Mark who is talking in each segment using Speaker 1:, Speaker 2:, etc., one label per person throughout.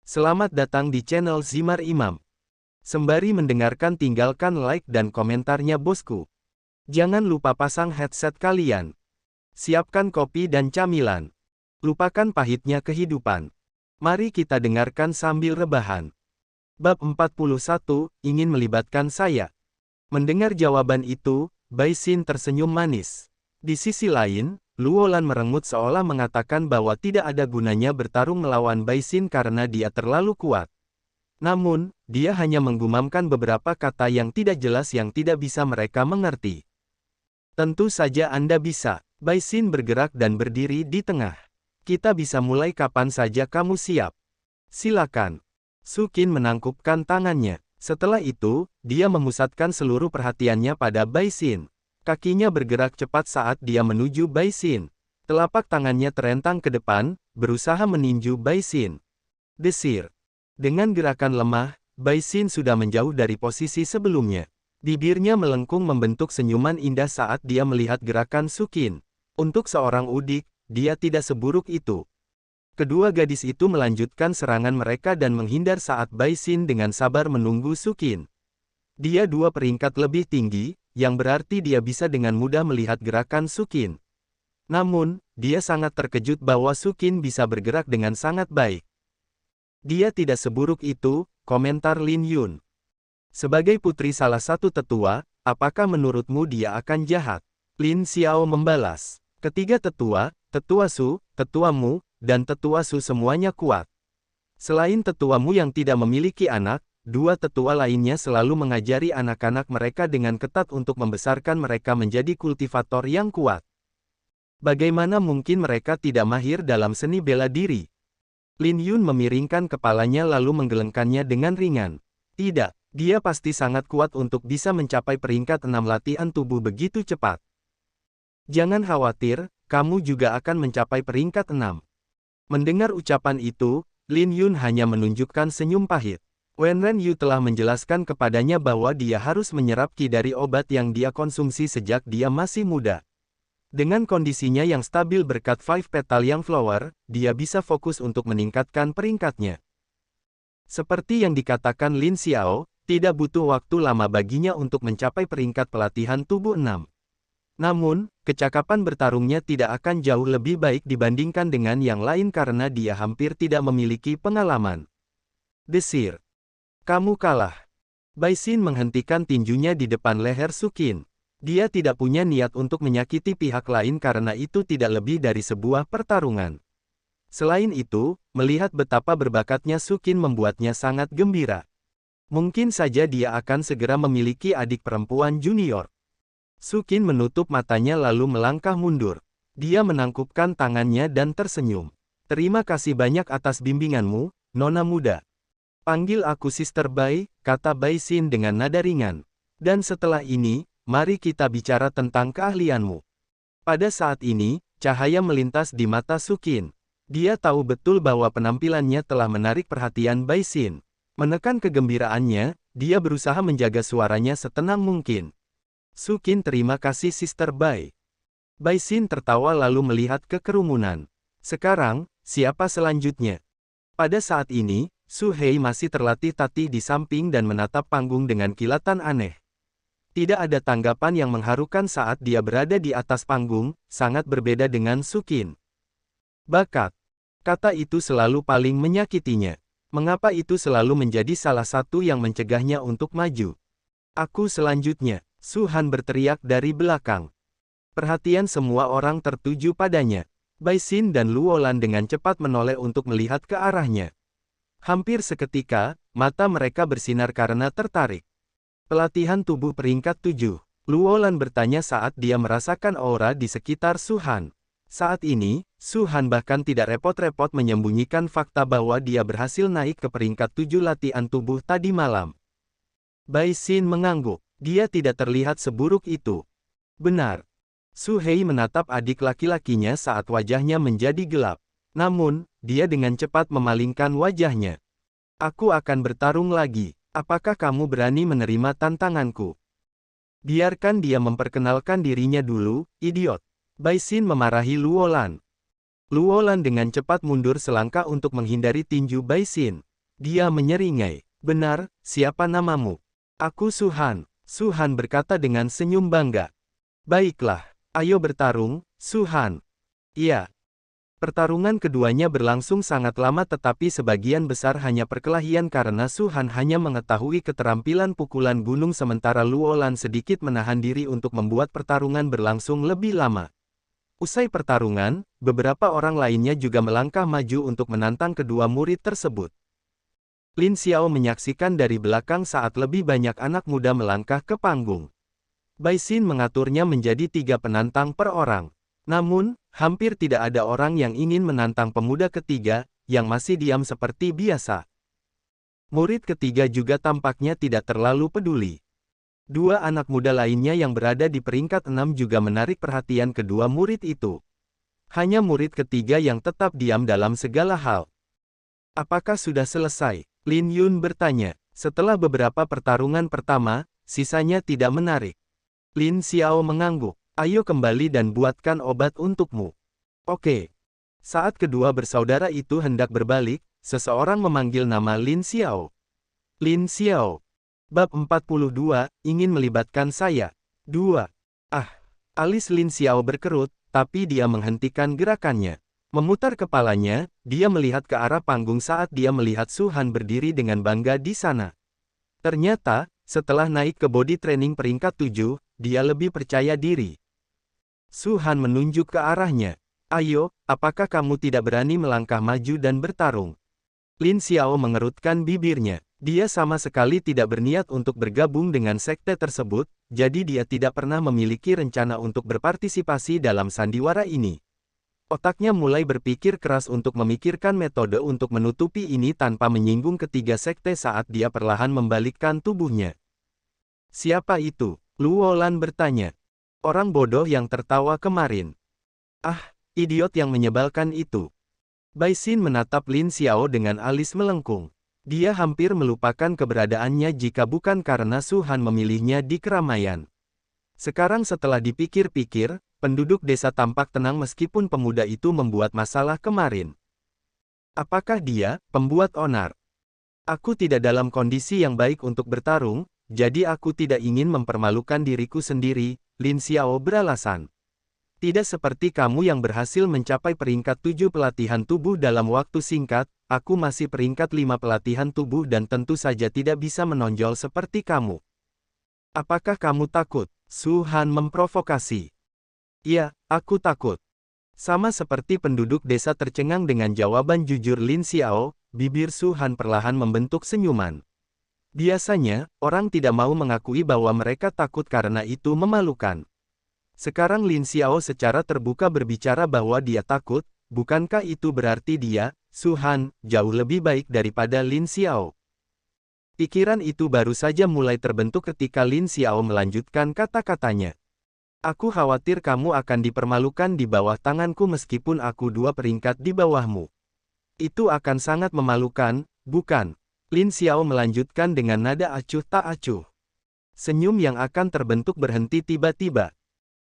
Speaker 1: Selamat datang di channel Zimar Imam. Sembari mendengarkan tinggalkan like dan komentarnya bosku. Jangan lupa pasang headset kalian. Siapkan kopi dan camilan. Lupakan pahitnya kehidupan. Mari kita dengarkan sambil rebahan. Bab 41, ingin melibatkan saya. Mendengar jawaban itu, Bai Xin tersenyum manis. Di sisi lain, Luolan merengut seolah mengatakan bahwa tidak ada gunanya bertarung melawan Bai Xin karena dia terlalu kuat. Namun, dia hanya menggumamkan beberapa kata yang tidak jelas yang tidak bisa mereka mengerti. Tentu saja Anda bisa. Bai Xin bergerak dan berdiri di tengah. Kita bisa mulai kapan saja kamu siap. Silakan. Su Qin menangkupkan tangannya. Setelah itu, dia memusatkan seluruh perhatiannya pada Bai Xin. Kakinya bergerak cepat saat dia menuju Bai Xin. Telapak tangannya terentang ke depan, berusaha meninju Bai Xin. Desir. Dengan gerakan lemah, Bai Xin sudah menjauh dari posisi sebelumnya. Bibirnya melengkung membentuk senyuman indah saat dia melihat gerakan Su Qin. Untuk seorang udik, dia tidak seburuk itu. Kedua gadis itu melanjutkan serangan mereka dan menghindar saat Bai Xin dengan sabar menunggu Su Qin. Dia 2 peringkat lebih tinggi, yang berarti dia bisa dengan mudah melihat gerakan Su Qin. Namun, dia sangat terkejut bahwa Su Qin bisa bergerak dengan sangat baik. Dia tidak seburuk itu, komentar Lin Yun. Sebagai putri salah satu tetua, apakah menurutmu dia akan jahat? Lin Xiao membalas. Ketiga tetua, tetua Su, tetuamu, dan tetua Su semuanya kuat. Selain tetuamu yang tidak memiliki anak, 2 tetua lainnya selalu mengajari anak-anak mereka dengan ketat untuk membesarkan mereka menjadi kultivator yang kuat. Bagaimana mungkin mereka tidak mahir dalam seni bela diri? Lin Yun memiringkan kepalanya lalu menggelengkannya dengan ringan. Tidak, dia pasti sangat kuat untuk bisa mencapai peringkat 6 latihan tubuh begitu cepat. Jangan khawatir, kamu juga akan mencapai peringkat 6. Mendengar ucapan itu, Lin Yun hanya menunjukkan senyum pahit. Wen Renyu telah menjelaskan kepadanya bahwa dia harus menyerap qi dari obat yang dia konsumsi sejak dia masih muda. Dengan kondisinya yang stabil berkat Five Petal Young Flower, dia bisa fokus untuk meningkatkan peringkatnya. Seperti yang dikatakan Lin Xiao, tidak butuh waktu lama baginya untuk mencapai peringkat pelatihan tubuh 6. Namun, kecakapan bertarungnya tidak akan jauh lebih baik dibandingkan dengan yang lain karena dia hampir tidak memiliki pengalaman. Desir. Kamu kalah. Bai Xin menghentikan tinjunya di depan leher Su Qin. Dia tidak punya niat untuk menyakiti pihak lain karena itu tidak lebih dari sebuah pertarungan. Selain itu, melihat betapa berbakatnya Su Qin membuatnya sangat gembira. Mungkin saja dia akan segera memiliki adik perempuan junior. Su Qin menutup matanya lalu melangkah mundur. Dia menangkupkan tangannya dan tersenyum. Terima kasih banyak atas bimbinganmu, Nona muda. Panggil aku Sister Bai, kata Bai Xin dengan nada ringan. Dan setelah ini, mari kita bicara tentang keahlianmu. Pada saat ini, cahaya melintas di mata Su Qin. Dia tahu betul bahwa penampilannya telah menarik perhatian Bai Xin. Menekan kegembiraannya, dia berusaha menjaga suaranya setenang mungkin. Su Qin terima kasih Sister Bai. Bai Xin tertawa lalu melihat ke kerumunan. Sekarang, siapa selanjutnya? Pada saat ini, Su Hei masih terlatih-tatih di samping dan menatap panggung dengan kilatan aneh. Tidak ada tanggapan yang mengharukan saat dia berada di atas panggung, sangat berbeda dengan Su Qin. Bakat. Kata itu selalu paling menyakitinya. Mengapa itu selalu menjadi salah satu yang mencegahnya untuk maju? Aku selanjutnya, Su Han berteriak dari belakang. Perhatian semua orang tertuju padanya. Bai Xin dan Luolan dengan cepat menoleh untuk melihat ke arahnya. Hampir seketika, mata mereka bersinar karena tertarik. Pelatihan tubuh peringkat 7. Luolan bertanya saat dia merasakan aura di sekitar Su Han. Saat ini, Su Han bahkan tidak repot-repot menyembunyikan fakta bahwa dia berhasil naik ke peringkat 7 latihan tubuh tadi malam. Bai Xin mengangguk. Dia tidak terlihat seburuk itu. Benar. Su Hei menatap adik laki-lakinya saat wajahnya menjadi gelap. Namun, dia dengan cepat memalingkan wajahnya. Aku akan bertarung lagi. Apakah kamu berani menerima tantanganku? Biarkan dia memperkenalkan dirinya dulu, idiot. Bai Xin memarahi Luolan. Luolan dengan cepat mundur selangkah untuk menghindari tinju Bai Xin. Dia menyeringai. Benar, siapa namamu? Aku Su-han. Su-han berkata dengan senyum bangga. Baiklah, ayo bertarung, Su-han. Iya. Pertarungan keduanya berlangsung sangat lama tetapi sebagian besar hanya perkelahian karena Su-han hanya mengetahui keterampilan pukulan gunung sementara Luolan sedikit menahan diri untuk membuat pertarungan berlangsung lebih lama. Usai pertarungan, beberapa orang lainnya juga melangkah maju untuk menantang kedua murid tersebut. Lin Xiao menyaksikan dari belakang saat lebih banyak anak muda melangkah ke panggung. Bai Xin mengaturnya menjadi 3 penantang per orang. Namun, hampir tidak ada orang yang ingin menantang pemuda ketiga, yang masih diam seperti biasa. Murid ketiga juga tampaknya tidak terlalu peduli. 2 anak muda lainnya yang berada di peringkat 6 juga menarik perhatian kedua murid itu. Hanya murid ketiga yang tetap diam dalam segala hal. Apakah sudah selesai? Lin Yun bertanya. Setelah beberapa pertarungan pertama, sisanya tidak menarik. Lin Xiao mengangguk. Ayo kembali dan buatkan obat untukmu. Oke. Saat kedua bersaudara itu hendak berbalik, seseorang memanggil nama Lin Xiao. Lin Xiao. Bab 42, ingin melibatkan saya. 2. Alis Lin Xiao berkerut, tapi dia menghentikan gerakannya. Memutar kepalanya, dia melihat ke arah panggung saat dia melihat Su-han berdiri dengan bangga di sana. Ternyata, setelah naik ke body training peringkat 7, dia lebih percaya diri. Su-han menunjuk ke arahnya. Ayo, apakah kamu tidak berani melangkah maju dan bertarung? Lin Xiao mengerutkan bibirnya. Dia sama sekali tidak berniat untuk bergabung dengan sekte tersebut, jadi dia tidak pernah memiliki rencana untuk berpartisipasi dalam sandiwara ini. Otaknya mulai berpikir keras untuk memikirkan metode untuk menutupi ini tanpa menyinggung ketiga sekte saat dia perlahan membalikkan tubuhnya. Siapa itu? Luolan bertanya. Orang bodoh yang tertawa kemarin. Idiot yang menyebalkan itu. Bai Xin menatap Lin Xiao dengan alis melengkung. Dia hampir melupakan keberadaannya jika bukan karena Su-han memilihnya di keramaian. Sekarang setelah dipikir-pikir, penduduk desa tampak tenang meskipun pemuda itu membuat masalah kemarin. Apakah dia, pembuat onar? Aku tidak dalam kondisi yang baik untuk bertarung, jadi aku tidak ingin mempermalukan diriku sendiri, Lin Xiao beralasan. Tidak seperti kamu yang berhasil mencapai peringkat 7 pelatihan tubuh dalam waktu singkat, aku masih peringkat 5 pelatihan tubuh dan tentu saja tidak bisa menonjol seperti kamu. Apakah kamu takut? Su-han memprovokasi. Iya, aku takut. Sama seperti penduduk desa tercengang dengan jawaban jujur Lin Xiao, bibir Su-han perlahan membentuk senyuman. Biasanya, orang tidak mau mengakui bahwa mereka takut karena itu memalukan. Sekarang Lin Xiao secara terbuka berbicara bahwa dia takut, bukankah itu berarti dia, Su-han, jauh lebih baik daripada Lin Xiao? Pikiran itu baru saja mulai terbentuk ketika Lin Xiao melanjutkan kata-katanya. Aku khawatir kamu akan dipermalukan di bawah tanganku meskipun aku 2 peringkat di bawahmu. Itu akan sangat memalukan, bukan? Lin Xiao melanjutkan dengan nada acuh tak acuh. Senyum yang akan terbentuk berhenti tiba-tiba.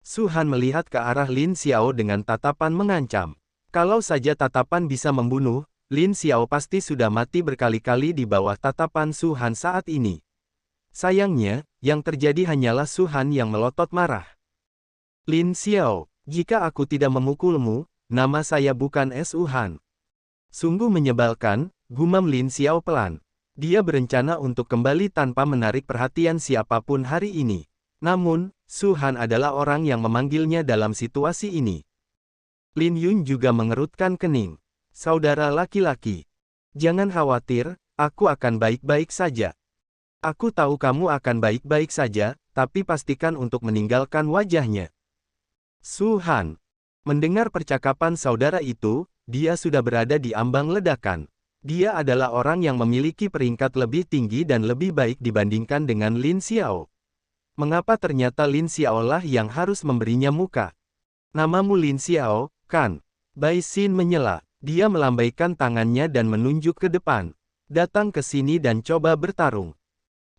Speaker 1: Su-han melihat ke arah Lin Xiao dengan tatapan mengancam. Kalau saja tatapan bisa membunuh, Lin Xiao pasti sudah mati berkali-kali di bawah tatapan Su-han saat ini. Sayangnya, yang terjadi hanyalah Su-han yang melotot marah. Lin Xiao, jika aku tidak memukulmu, nama saya bukan Su-han. Sungguh menyebalkan, gumam Lin Xiao pelan. Dia berencana untuk kembali tanpa menarik perhatian siapapun hari ini. Namun, Su-han adalah orang yang memanggilnya dalam situasi ini. Lin Yun juga mengerutkan kening. Saudara laki-laki. Jangan khawatir, aku akan baik-baik saja. Aku tahu kamu akan baik-baik saja, tapi pastikan untuk meninggalkan wajahnya. Su-han. Mendengar percakapan saudara itu, dia sudah berada di ambang ledakan. Dia adalah orang yang memiliki peringkat lebih tinggi dan lebih baik dibandingkan dengan Lin Xiao. Mengapa ternyata Lin Xiao lah yang harus memberinya muka? Namamu Lin Xiao, kan? Bai Xin menyela. Dia melambaikan tangannya dan menunjuk ke depan. Datang ke sini dan coba bertarung.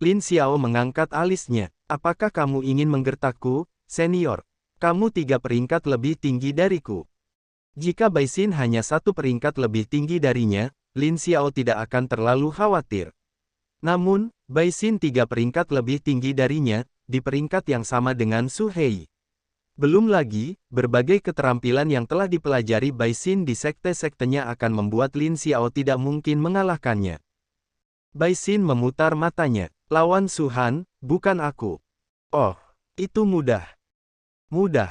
Speaker 1: Lin Xiao mengangkat alisnya. Apakah kamu ingin menggertakku, senior? Kamu 3 peringkat lebih tinggi dariku. Jika Bai Xin hanya 1 peringkat lebih tinggi darinya, Lin Xiao tidak akan terlalu khawatir. Namun, Bai Xin 3 peringkat lebih tinggi darinya, di peringkat yang sama dengan Su Hei. Belum lagi, berbagai keterampilan yang telah dipelajari Bai Xin di sekte-sektenya akan membuat Lin Xiao tidak mungkin mengalahkannya. Bai Xin memutar matanya. Lawan Su Han, bukan aku. Oh, itu mudah. Mudah.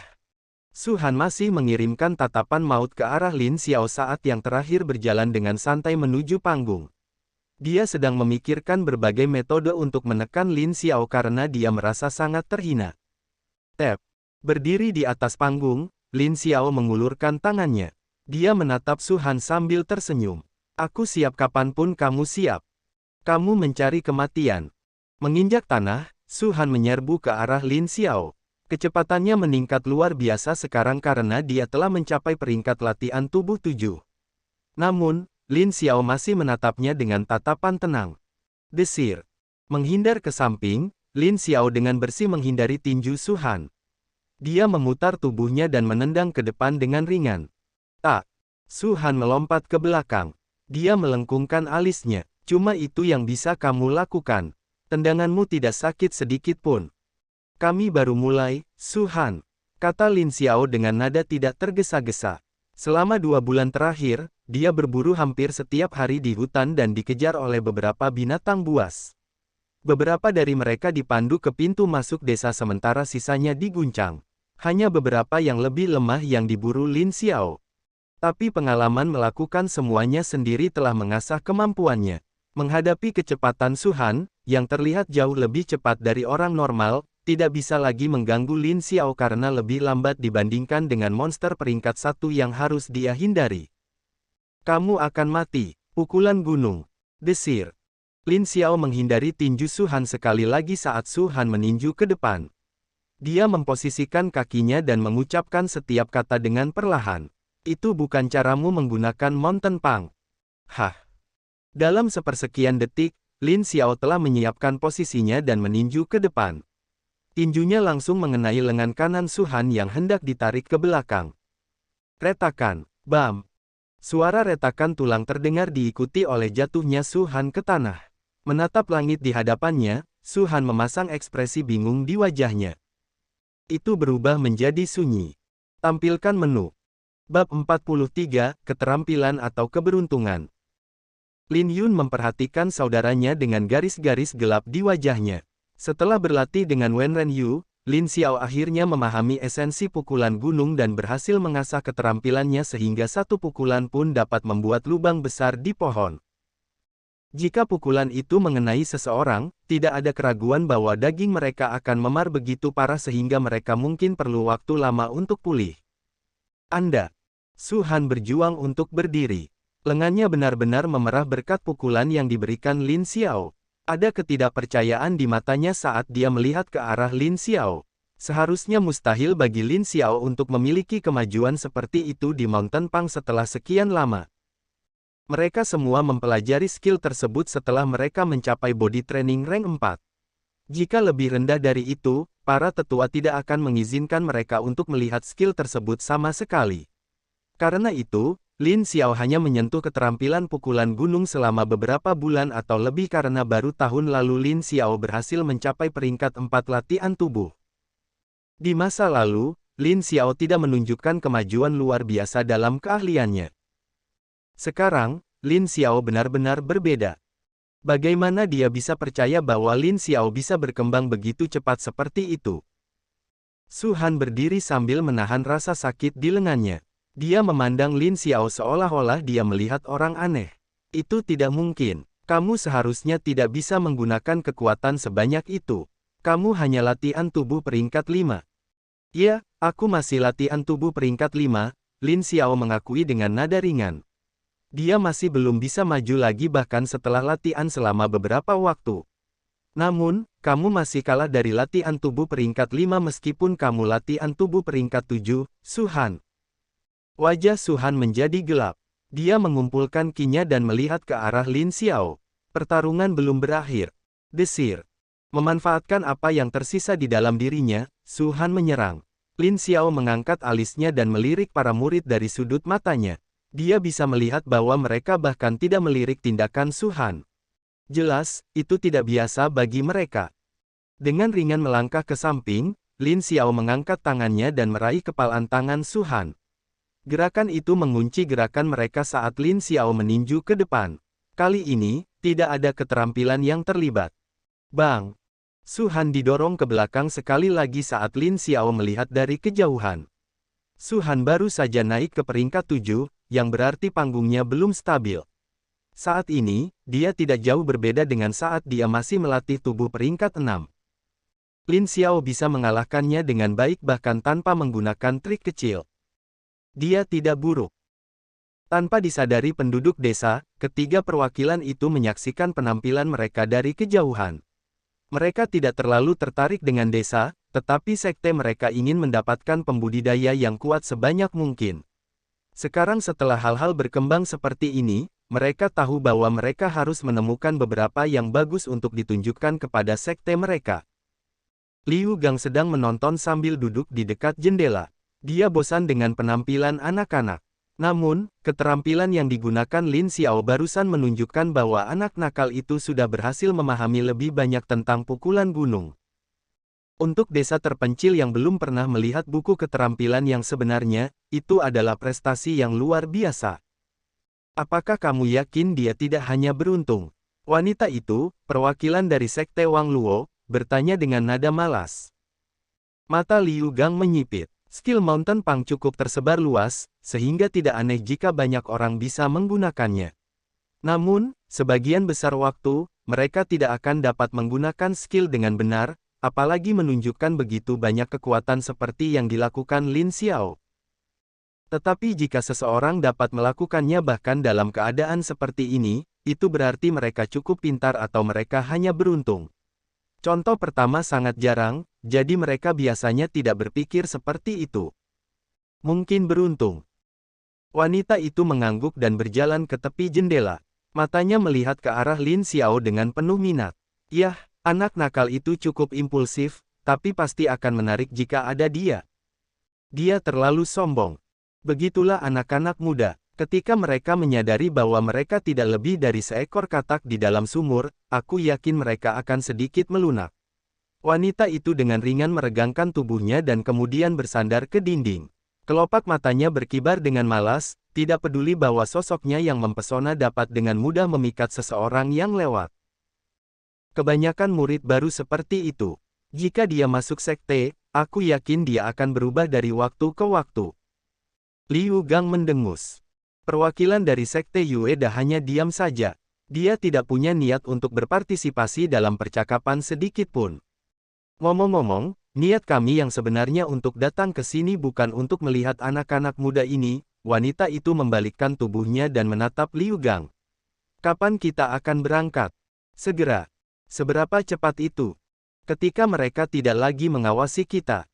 Speaker 1: Su Han masih mengirimkan tatapan maut ke arah Lin Xiao saat yang terakhir berjalan dengan santai menuju panggung. Dia sedang memikirkan berbagai metode untuk menekan Lin Xiao karena dia merasa sangat terhina. Tap. Berdiri di atas panggung, Lin Xiao mengulurkan tangannya. Dia menatap Su Han sambil tersenyum. Aku siap kapanpun kamu siap. Kamu mencari kematian. Menginjak tanah, Su Han menyerbu ke arah Lin Xiao. Kecepatannya meningkat luar biasa sekarang karena dia telah mencapai peringkat latihan tubuh 7. Namun, Lin Xiao masih menatapnya dengan tatapan tenang. Desir. Menghindar ke samping, Lin Xiao dengan bersih menghindari tinju Su Han. Dia memutar tubuhnya dan menendang ke depan dengan ringan. Tak. Su Han melompat ke belakang. Dia melengkungkan alisnya. Cuma itu yang bisa kamu lakukan. Tendanganmu tidak sakit sedikit pun. Kami baru mulai, Su Han. Kata Lin Xiao dengan nada tidak tergesa-gesa. Selama 2 bulan terakhir, dia berburu hampir setiap hari di hutan dan dikejar oleh beberapa binatang buas. Beberapa dari mereka dipandu ke pintu masuk desa sementara sisanya diguncang. Hanya beberapa yang lebih lemah yang diburu Lin Xiao. Tapi pengalaman melakukan semuanya sendiri telah mengasah kemampuannya. Menghadapi kecepatan Su Han, yang terlihat jauh lebih cepat dari orang normal, tidak bisa lagi mengganggu Lin Xiao karena lebih lambat dibandingkan dengan monster peringkat 1 yang harus dia hindari. Kamu akan mati. Pukulan gunung. Desir. Lin Xiao menghindari tinju Su Han sekali lagi saat Su Han meninju ke depan. Dia memposisikan kakinya dan mengucapkan setiap kata dengan perlahan. Itu bukan caramu menggunakan Mountain Pang. Hah. Dalam sepersekian detik, Lin Xiao telah menyiapkan posisinya dan meninju ke depan. Tinjunya langsung mengenai lengan kanan Su Han yang hendak ditarik ke belakang. Retakan. Bam. Suara retakan tulang terdengar diikuti oleh jatuhnya Su Han ke tanah. Menatap langit di hadapannya, Su Han memasang ekspresi bingung di wajahnya. Itu berubah menjadi sunyi. Tampilkan menu. Bab 43, Keterampilan atau Keberuntungan. Lin Yun memperhatikan saudaranya dengan garis-garis gelap di wajahnya. Setelah berlatih dengan Wen Renyu, Lin Xiao akhirnya memahami esensi pukulan gunung dan berhasil mengasah keterampilannya sehingga satu pukulan pun dapat membuat lubang besar di pohon. Jika pukulan itu mengenai seseorang, tidak ada keraguan bahwa daging mereka akan memar begitu parah sehingga mereka mungkin perlu waktu lama untuk pulih. Anda. Su Han berjuang untuk berdiri. Lengannya benar-benar memerah berkat pukulan yang diberikan Lin Xiao. Ada ketidakpercayaan di matanya saat dia melihat ke arah Lin Xiao. Seharusnya mustahil bagi Lin Xiao untuk memiliki kemajuan seperti itu di Mountain Pang setelah sekian lama. Mereka semua mempelajari skill tersebut setelah mereka mencapai body training rank 4. Jika lebih rendah dari itu, para tetua tidak akan mengizinkan mereka untuk melihat skill tersebut sama sekali. Karena itu, Lin Xiao hanya menyentuh keterampilan pukulan gunung selama beberapa bulan atau lebih karena baru tahun lalu Lin Xiao berhasil mencapai peringkat 4 latihan tubuh. Di masa lalu, Lin Xiao tidak menunjukkan kemajuan luar biasa dalam keahliannya. Sekarang, Lin Xiao benar-benar berbeda. Bagaimana dia bisa percaya bahwa Lin Xiao bisa berkembang begitu cepat seperti itu? Su Han berdiri sambil menahan rasa sakit di lengannya. Dia memandang Lin Xiao seolah-olah dia melihat orang aneh. Itu tidak mungkin. Kamu seharusnya tidak bisa menggunakan kekuatan sebanyak itu. Kamu hanya latihan tubuh peringkat 5. Ya, aku masih latihan tubuh peringkat 5, Lin Xiao mengakui dengan nada ringan. Dia masih belum bisa maju lagi bahkan setelah latihan selama beberapa waktu. Namun, kamu masih kalah dari latihan tubuh peringkat 5 meskipun kamu latihan tubuh peringkat 7, Su Han. Wajah Su Han menjadi gelap. Dia mengumpulkan kinya dan melihat ke arah Lin Xiao. Pertarungan belum berakhir. Desir. Memanfaatkan apa yang tersisa di dalam dirinya, Su Han menyerang. Lin Xiao mengangkat alisnya dan melirik para murid dari sudut matanya. Dia bisa melihat bahwa mereka bahkan tidak melirik tindakan Su Han. Jelas, itu tidak biasa bagi mereka. Dengan ringan melangkah ke samping, Lin Xiao mengangkat tangannya dan meraih kepalan tangan Su Han. Gerakan itu mengunci gerakan mereka saat Lin Xiao meninju ke depan. Kali ini, tidak ada keterampilan yang terlibat. Bang! Su Han didorong ke belakang sekali lagi saat Lin Xiao melihat dari kejauhan. Su Han baru saja naik ke peringkat 7, yang berarti panggungnya belum stabil. Saat ini, dia tidak jauh berbeda dengan saat dia masih melatih tubuh peringkat 6. Lin Xiao bisa mengalahkannya dengan baik bahkan tanpa menggunakan trik kecil. Dia tidak buruk. Tanpa disadari penduduk desa, ketiga perwakilan itu menyaksikan penampilan mereka dari kejauhan. Mereka tidak terlalu tertarik dengan desa, tetapi sekte mereka ingin mendapatkan pembudidaya yang kuat sebanyak mungkin. Sekarang setelah hal-hal berkembang seperti ini, mereka tahu bahwa mereka harus menemukan beberapa yang bagus untuk ditunjukkan kepada sekte mereka. Liu Gang sedang menonton sambil duduk di dekat jendela. Dia bosan dengan penampilan anak-anak. Namun, keterampilan yang digunakan Lin Xiao barusan menunjukkan bahwa anak nakal itu sudah berhasil memahami lebih banyak tentang pukulan gunung. Untuk desa terpencil yang belum pernah melihat buku keterampilan yang sebenarnya, itu adalah prestasi yang luar biasa. Apakah kamu yakin dia tidak hanya beruntung? Wanita itu, perwakilan dari sekte Wang Luo, bertanya dengan nada malas. Mata Liu Gang menyipit. Skill Mountain Pang cukup tersebar luas, sehingga tidak aneh jika banyak orang bisa menggunakannya. Namun, sebagian besar waktu, mereka tidak akan dapat menggunakan skill dengan benar, apalagi menunjukkan begitu banyak kekuatan seperti yang dilakukan Lin Xiao. Tetapi jika seseorang dapat melakukannya bahkan dalam keadaan seperti ini, itu berarti mereka cukup pintar atau mereka hanya beruntung. Contoh pertama sangat jarang, jadi mereka biasanya tidak berpikir seperti itu. Mungkin beruntung. Wanita itu mengangguk dan berjalan ke tepi jendela. Matanya melihat ke arah Lin Xiao dengan penuh minat. Yah, anak nakal itu cukup impulsif, tapi pasti akan menarik jika ada dia. Dia terlalu sombong. Begitulah anak-anak muda. Ketika mereka menyadari bahwa mereka tidak lebih dari seekor katak di dalam sumur, aku yakin mereka akan sedikit melunak. Wanita itu dengan ringan meregangkan tubuhnya dan kemudian bersandar ke dinding. Kelopak matanya berkibar dengan malas, tidak peduli bahwa sosoknya yang mempesona dapat dengan mudah memikat seseorang yang lewat. Kebanyakan murid baru seperti itu. Jika dia masuk sekte, aku yakin dia akan berubah dari waktu ke waktu. Liu Gang mendengus. Perwakilan dari sekte Ueda hanya diam saja. Dia tidak punya niat untuk berpartisipasi dalam percakapan sedikit pun. Ngomong-ngomong, niat kami yang sebenarnya untuk datang ke sini bukan untuk melihat anak-anak muda ini. Wanita itu membalikkan tubuhnya dan menatap Liu Gang. Kapan kita akan berangkat? Segera. Seberapa cepat itu? Ketika mereka tidak lagi mengawasi kita.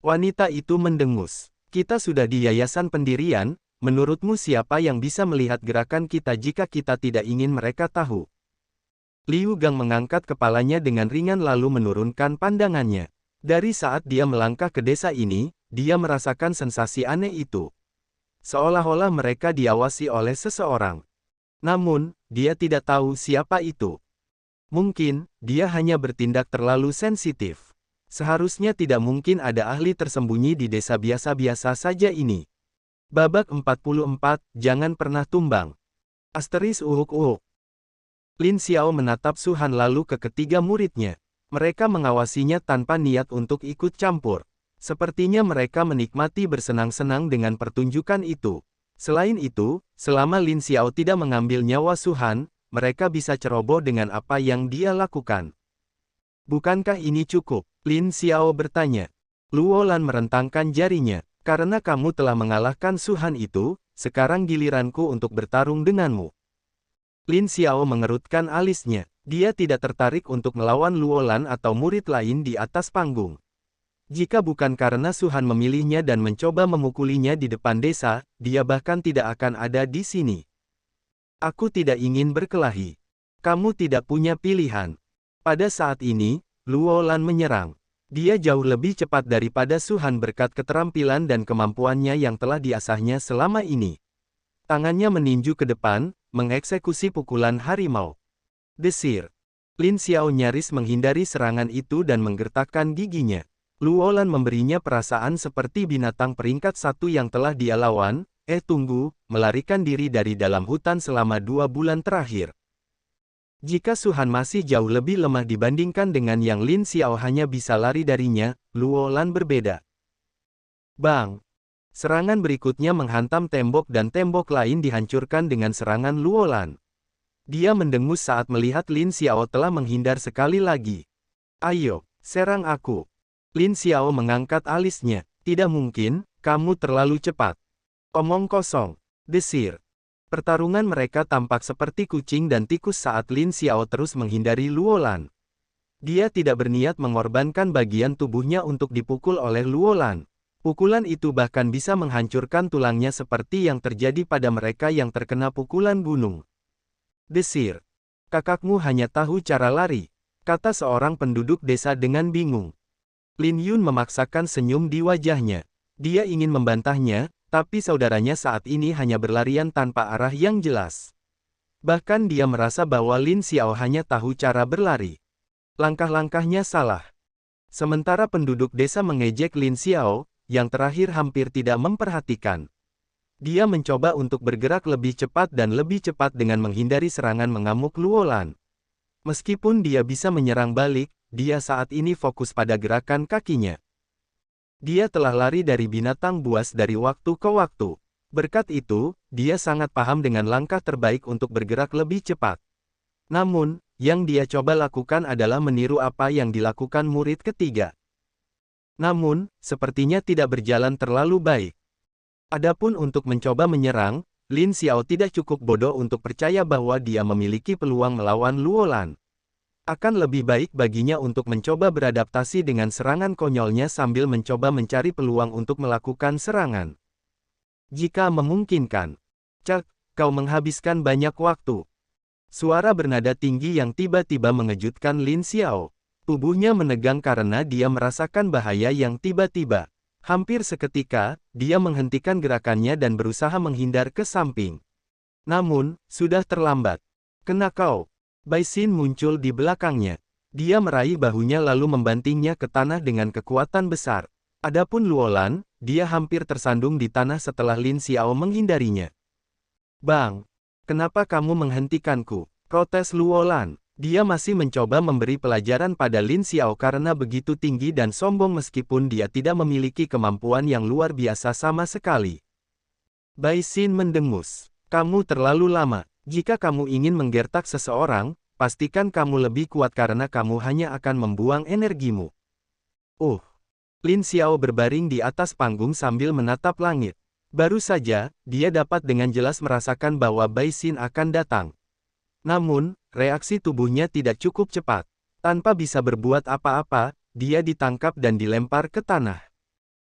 Speaker 1: Wanita itu mendengus. Kita sudah di yayasan pendirian. Menurutmu siapa yang bisa melihat gerakan kita jika kita tidak ingin mereka tahu? Liu Gang mengangkat kepalanya dengan ringan lalu menurunkan pandangannya. Dari saat dia melangkah ke desa ini, dia merasakan sensasi aneh itu. Seolah-olah mereka diawasi oleh seseorang. Namun, dia tidak tahu siapa itu. Mungkin, dia hanya bertindak terlalu sensitif. Seharusnya tidak mungkin ada ahli tersembunyi di desa biasa-biasa saja ini. Babak 44, jangan pernah tumbang. *uhuk-uhuk. Lin Xiao menatap Su Han lalu ke ketiga muridnya. Mereka mengawasinya tanpa niat untuk ikut campur. Sepertinya mereka menikmati bersenang-senang dengan pertunjukan itu. Selain itu, selama Lin Xiao tidak mengambil nyawa Su Han, mereka bisa ceroboh dengan apa yang dia lakukan. Bukankah ini cukup? Lin Xiao bertanya. Luo Lan merentangkan jarinya. Karena kamu telah mengalahkan Su Han itu, sekarang giliranku untuk bertarung denganmu. Lin Xiao mengerutkan alisnya. Dia tidak tertarik untuk melawan Luo Lan atau murid lain di atas panggung. Jika bukan karena Su Han memilihnya dan mencoba memukulinya di depan desa, dia bahkan tidak akan ada di sini. Aku tidak ingin berkelahi. Kamu tidak punya pilihan. Pada saat ini, Luo Lan menyerang. Dia jauh lebih cepat daripada Su Han berkat keterampilan dan kemampuannya yang telah diasahnya selama ini. Tangannya meninju ke depan, mengeksekusi pukulan harimau. Desir. Lin Xiao nyaris menghindari serangan itu dan menggertakkan giginya. Luolan memberinya perasaan seperti binatang peringkat 1 yang telah dia lawan, tunggu, melarikan diri dari dalam hutan selama 2 bulan terakhir. Jika Su Han masih jauh lebih lemah dibandingkan dengan yang Lin Xiao hanya bisa lari darinya, Luolan berbeda. Bang! Serangan berikutnya menghantam tembok dan tembok lain dihancurkan dengan serangan Luolan. Dia mendengus saat melihat Lin Xiao telah menghindar sekali lagi. Ayo, serang aku. Lin Xiao mengangkat alisnya. Tidak mungkin, kamu terlalu cepat. Omong kosong. Desir. Pertarungan mereka tampak seperti kucing dan tikus saat Lin Xiao terus menghindari Luolan. Dia tidak berniat mengorbankan bagian tubuhnya untuk dipukul oleh Luolan. Pukulan itu bahkan bisa menghancurkan tulangnya seperti yang terjadi pada mereka yang terkena pukulan gunung. Desir. Kakakmu hanya tahu cara lari, kata seorang penduduk desa dengan bingung. Lin Yun memaksakan senyum di wajahnya. Dia ingin membantahnya, tapi saudaranya saat ini hanya berlarian tanpa arah yang jelas. Bahkan dia merasa bahwa Lin Xiao hanya tahu cara berlari. Langkah-langkahnya salah. Sementara penduduk desa mengejek Lin Xiao, yang terakhir hampir tidak memperhatikan. Dia mencoba untuk bergerak lebih cepat dan lebih cepat dengan menghindari serangan mengamuk Luolan. Meskipun dia bisa menyerang balik, dia saat ini fokus pada gerakan kakinya. Dia telah lari dari binatang buas dari waktu ke waktu. Berkat itu, dia sangat paham dengan langkah terbaik untuk bergerak lebih cepat. Namun, yang dia coba lakukan adalah meniru apa yang dilakukan murid ketiga. Namun, sepertinya tidak berjalan terlalu baik. Adapun untuk mencoba menyerang, Lin Xiao tidak cukup bodoh untuk percaya bahwa dia memiliki peluang melawan Luolan. Akan lebih baik baginya untuk mencoba beradaptasi dengan serangan konyolnya sambil mencoba mencari peluang untuk melakukan serangan. Jika memungkinkan. Cek, kau menghabiskan banyak waktu. Suara bernada tinggi yang tiba-tiba mengejutkan Lin Xiao. Tubuhnya menegang karena dia merasakan bahaya yang tiba-tiba. Hampir seketika, dia menghentikan gerakannya dan berusaha menghindar ke samping. Namun, sudah terlambat. Kena kau. Bai Xin muncul di belakangnya. Dia meraih bahunya lalu membantingnya ke tanah dengan kekuatan besar. Adapun Luolan, dia hampir tersandung di tanah setelah Lin Xiao menghindarinya. Bang! Kenapa kamu menghentikanku? Protes Luolan. Dia masih mencoba memberi pelajaran pada Lin Xiao karena begitu tinggi dan sombong meskipun dia tidak memiliki kemampuan yang luar biasa sama sekali. Bai Xin mendengus. Kamu terlalu lama. Jika kamu ingin menggertak seseorang, pastikan kamu lebih kuat karena kamu hanya akan membuang energimu. Lin Xiao berbaring di atas panggung sambil menatap langit. Baru saja, dia dapat dengan jelas merasakan bahwa Bai Xin akan datang. Namun, reaksi tubuhnya tidak cukup cepat. Tanpa bisa berbuat apa-apa, dia ditangkap dan dilempar ke tanah.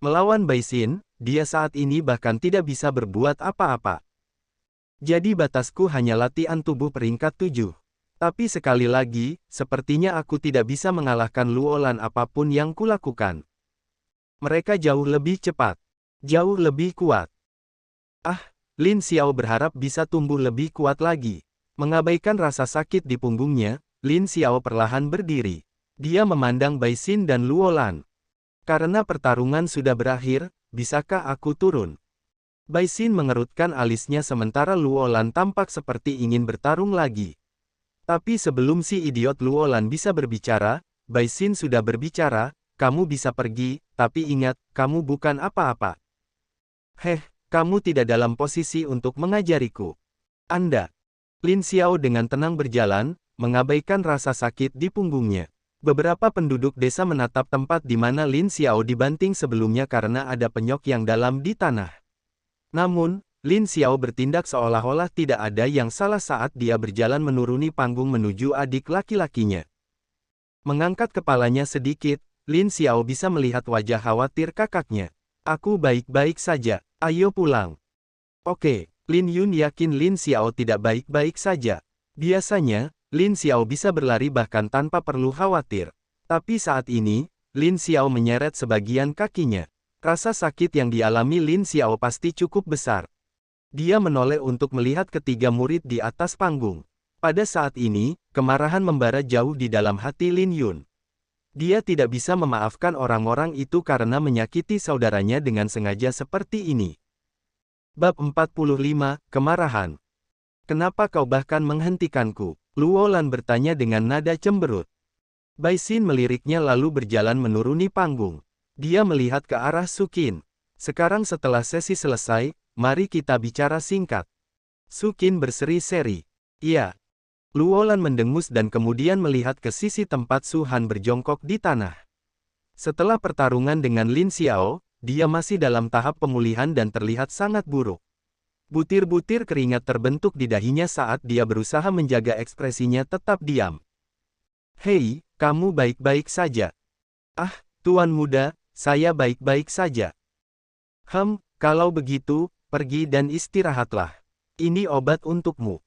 Speaker 1: Melawan Bai Xin, dia saat ini bahkan tidak bisa berbuat apa-apa. Jadi batasku hanya latihan tubuh peringkat 7. Tapi sekali lagi, sepertinya aku tidak bisa mengalahkan Luolan apapun yang kulakukan. Mereka jauh lebih cepat. Jauh lebih kuat. Lin Xiao berharap bisa tumbuh lebih kuat lagi. Mengabaikan rasa sakit di punggungnya, Lin Xiao perlahan berdiri. Dia memandang Bai Xin dan Luolan. Karena pertarungan sudah berakhir, bisakah aku turun? Bai Xin mengerutkan alisnya sementara Luolan tampak seperti ingin bertarung lagi. Tapi sebelum si idiot Luolan bisa berbicara, Bai Xin sudah berbicara, kamu bisa pergi, tapi ingat, kamu bukan apa-apa. Kamu tidak dalam posisi untuk mengajariku. Anda. Lin Xiao dengan tenang berjalan, mengabaikan rasa sakit di punggungnya. Beberapa penduduk desa menatap tempat di mana Lin Xiao dibanting sebelumnya karena ada penyok yang dalam di tanah. Namun, Lin Xiao bertindak seolah-olah tidak ada yang salah saat dia berjalan menuruni panggung menuju adik laki-lakinya. Mengangkat kepalanya sedikit, Lin Xiao bisa melihat wajah khawatir kakaknya. Aku baik-baik saja, ayo pulang. Oke, Lin Yun yakin Lin Xiao tidak baik-baik saja. Biasanya, Lin Xiao bisa berlari bahkan tanpa perlu khawatir. Tapi saat ini, Lin Xiao menyeret sebagian kakinya. Rasa sakit yang dialami Lin Xiao pasti cukup besar. Dia menoleh untuk melihat ketiga murid di atas panggung. Pada saat ini, kemarahan membara jauh di dalam hati Lin Yun. Dia tidak bisa memaafkan orang-orang itu karena menyakiti saudaranya dengan sengaja seperti ini. Bab 45, Kemarahan. Kenapa kau bahkan menghentikanku? Luo Lan bertanya dengan nada cemberut. Bai Xin meliriknya lalu berjalan menuruni panggung. Dia melihat ke arah Su Qin. Sekarang setelah sesi selesai, mari kita bicara singkat. Su Qin berseri-seri. Iya. Luo Lan mendengus dan kemudian melihat ke sisi tempat Su Han berjongkok di tanah. Setelah pertarungan dengan Lin Xiao, dia masih dalam tahap pemulihan dan terlihat sangat buruk. Butir-butir keringat terbentuk di dahinya saat dia berusaha menjaga ekspresinya tetap diam. Hei, kamu baik-baik saja. Ah, Tuan Muda, saya baik-baik saja. Kalau begitu, pergi dan istirahatlah. Ini obat untukmu.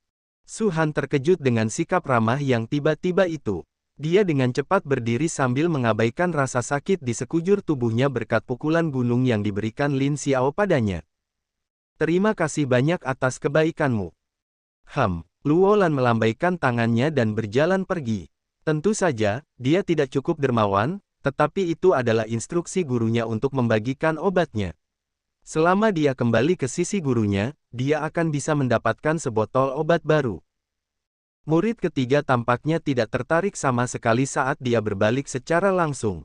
Speaker 1: Su Han terkejut dengan sikap ramah yang tiba-tiba itu. Dia dengan cepat berdiri sambil mengabaikan rasa sakit di sekujur tubuhnya berkat pukulan gunung yang diberikan Lin Xiao padanya. Terima kasih banyak atas kebaikanmu. Luo Lan melambaikan tangannya dan berjalan pergi. Tentu saja, dia tidak cukup dermawan, tetapi itu adalah instruksi gurunya untuk membagikan obatnya. Selama dia kembali ke sisi gurunya, dia akan bisa mendapatkan sebotol obat baru. Murid ketiga tampaknya tidak tertarik sama sekali saat dia berbalik secara langsung.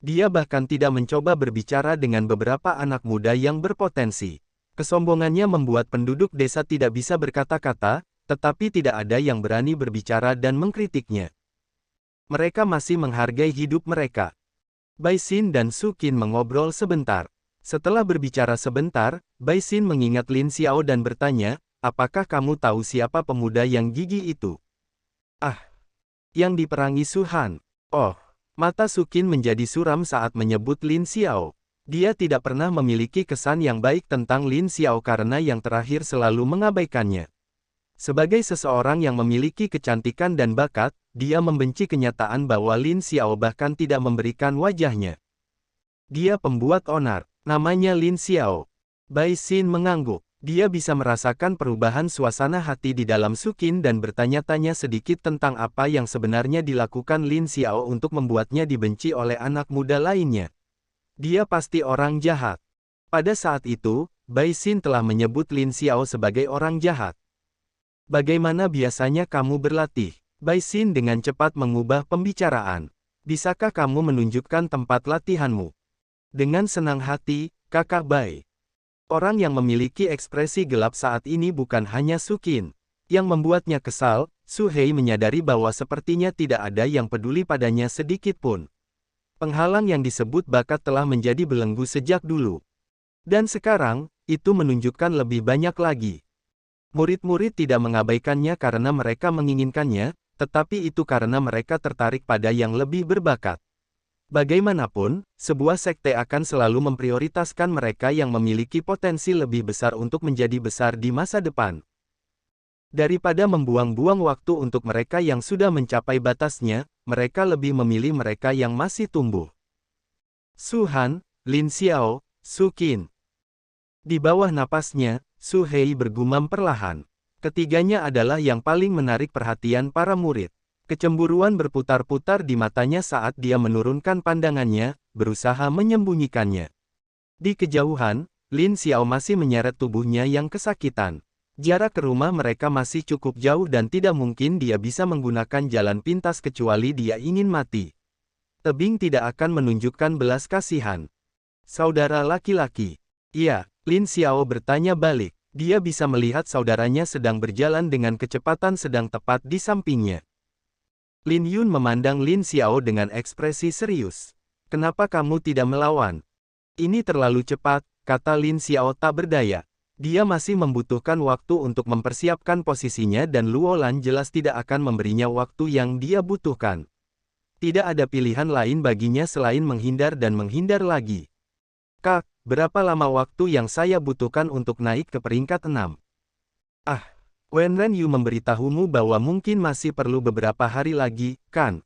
Speaker 1: Dia bahkan tidak mencoba berbicara dengan beberapa anak muda yang berpotensi. Kesombongannya membuat penduduk desa tidak bisa berkata-kata, tetapi tidak ada yang berani berbicara dan mengkritiknya. Mereka masih menghargai hidup mereka. Bai Xin dan Su Qin mengobrol sebentar. Setelah berbicara sebentar, Bai Xin mengingat Lin Xiao dan bertanya, apakah kamu tahu siapa pemuda yang gigih itu? Ah, yang diperangi Su Han. Oh, mata Su Qin menjadi suram saat menyebut Lin Xiao. Dia tidak pernah memiliki kesan yang baik tentang Lin Xiao karena yang terakhir selalu mengabaikannya. Sebagai seseorang yang memiliki kecantikan dan bakat, dia membenci kenyataan bahwa Lin Xiao bahkan tidak memberikan wajahnya. Dia pembuat onar. Namanya Lin Xiao. Bai Xin mengangguk. Dia bisa merasakan perubahan suasana hati di dalam Su Qin dan bertanya-tanya sedikit tentang apa yang sebenarnya dilakukan Lin Xiao untuk membuatnya dibenci oleh anak muda lainnya. Dia pasti orang jahat. Pada saat itu, Bai Xin telah menyebut Lin Xiao sebagai orang jahat. Bagaimana biasanya kamu berlatih? Bai Xin dengan cepat mengubah pembicaraan. Bisakah kamu menunjukkan tempat latihanmu? Dengan senang hati, Kakak Bai. Orang yang memiliki ekspresi gelap saat ini bukan hanya Su Qin. Yang membuatnya kesal, Su Hei menyadari bahwa sepertinya tidak ada yang peduli padanya sedikit pun. Penghalang yang disebut bakat telah menjadi belenggu sejak dulu. Dan sekarang, itu menunjukkan lebih banyak lagi. Murid-murid tidak mengabaikannya karena mereka menginginkannya, tetapi itu karena mereka tertarik pada yang lebih berbakat. Bagaimanapun, sebuah sekte akan selalu memprioritaskan mereka yang memiliki potensi lebih besar untuk menjadi besar di masa depan. Daripada membuang-buang waktu untuk mereka yang sudah mencapai batasnya, mereka lebih memilih mereka yang masih tumbuh. Su Han, Lin Xiao, Su Qin. Di bawah napasnya, Su Hei bergumam perlahan. Ketiganya adalah yang paling menarik perhatian para murid. Kecemburuan berputar-putar di matanya saat dia menurunkan pandangannya, berusaha menyembunyikannya. Di kejauhan, Lin Xiao masih menyeret tubuhnya yang kesakitan. Jarak ke rumah mereka masih cukup jauh dan tidak mungkin dia bisa menggunakan jalan pintas kecuali dia ingin mati. Tebing tidak akan menunjukkan belas kasihan. Saudara laki-laki. Iya, Lin Xiao bertanya balik. Dia bisa melihat saudaranya sedang berjalan dengan kecepatan sedang tepat di sampingnya. Lin Yun memandang Lin Xiao dengan ekspresi serius. Kenapa kamu tidak melawan? Ini terlalu cepat, kata Lin Xiao tak berdaya. Dia masih membutuhkan waktu untuk mempersiapkan posisinya dan Luo Lan jelas tidak akan memberinya waktu yang dia butuhkan. Tidak ada pilihan lain baginya selain menghindar dan menghindar lagi. Kak, berapa lama waktu yang saya butuhkan untuk naik ke peringkat 6? Ah. Wenren Yu memberitahumu bahwa mungkin masih perlu beberapa hari lagi, kan?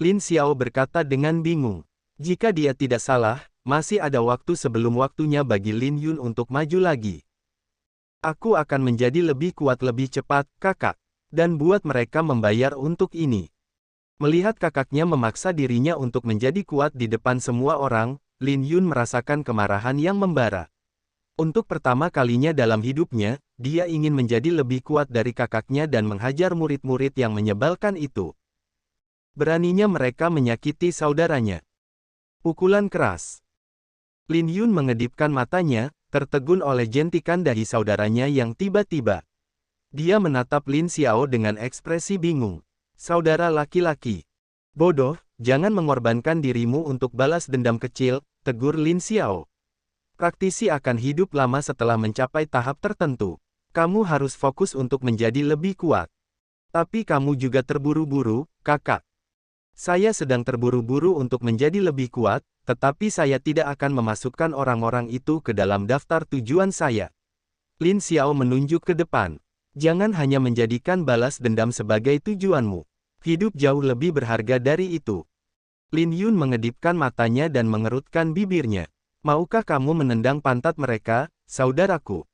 Speaker 1: Lin Xiao berkata dengan bingung. Jika dia tidak salah, masih ada waktu sebelum waktunya bagi Lin Yun untuk maju lagi. Aku akan menjadi lebih kuat lebih cepat, kakak. Dan buat mereka membayar untuk ini. Melihat kakaknya memaksa dirinya untuk menjadi kuat di depan semua orang, Lin Yun merasakan kemarahan yang membara. Untuk pertama kalinya dalam hidupnya, dia ingin menjadi lebih kuat dari kakaknya dan menghajar murid-murid yang menyebalkan itu. Beraninya mereka menyakiti saudaranya. Pukulan keras. Lin Yun mengedipkan matanya, tertegun oleh jentikan dahi saudaranya yang tiba-tiba. Dia menatap Lin Xiao dengan ekspresi bingung. Saudara laki-laki. Bodoh, jangan mengorbankan dirimu untuk balas dendam kecil, tegur Lin Xiao. Praktisi akan hidup lama setelah mencapai tahap tertentu. Kamu harus fokus untuk menjadi lebih kuat. Tapi kamu juga terburu-buru, kakak. Saya sedang terburu-buru untuk menjadi lebih kuat, tetapi saya tidak akan memasukkan orang-orang itu ke dalam daftar tujuan saya. Lin Xiao menunjuk ke depan. Jangan hanya menjadikan balas dendam sebagai tujuanmu. Hidup jauh lebih berharga dari itu. Lin Yun mengedipkan matanya dan mengerutkan bibirnya. Maukah kamu menendang pantat mereka, saudaraku?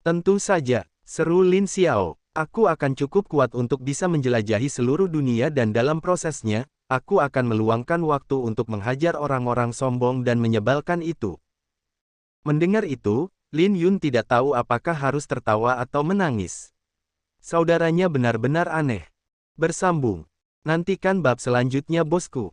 Speaker 1: Tentu saja, seru Lin Xiao. Aku akan cukup kuat untuk bisa menjelajahi seluruh dunia dan dalam prosesnya, aku akan meluangkan waktu untuk menghajar orang-orang sombong dan menyebalkan itu. Mendengar itu, Lin Yun tidak tahu apakah harus tertawa atau menangis. Saudaranya benar-benar aneh. Bersambung. Nantikan bab selanjutnya bosku.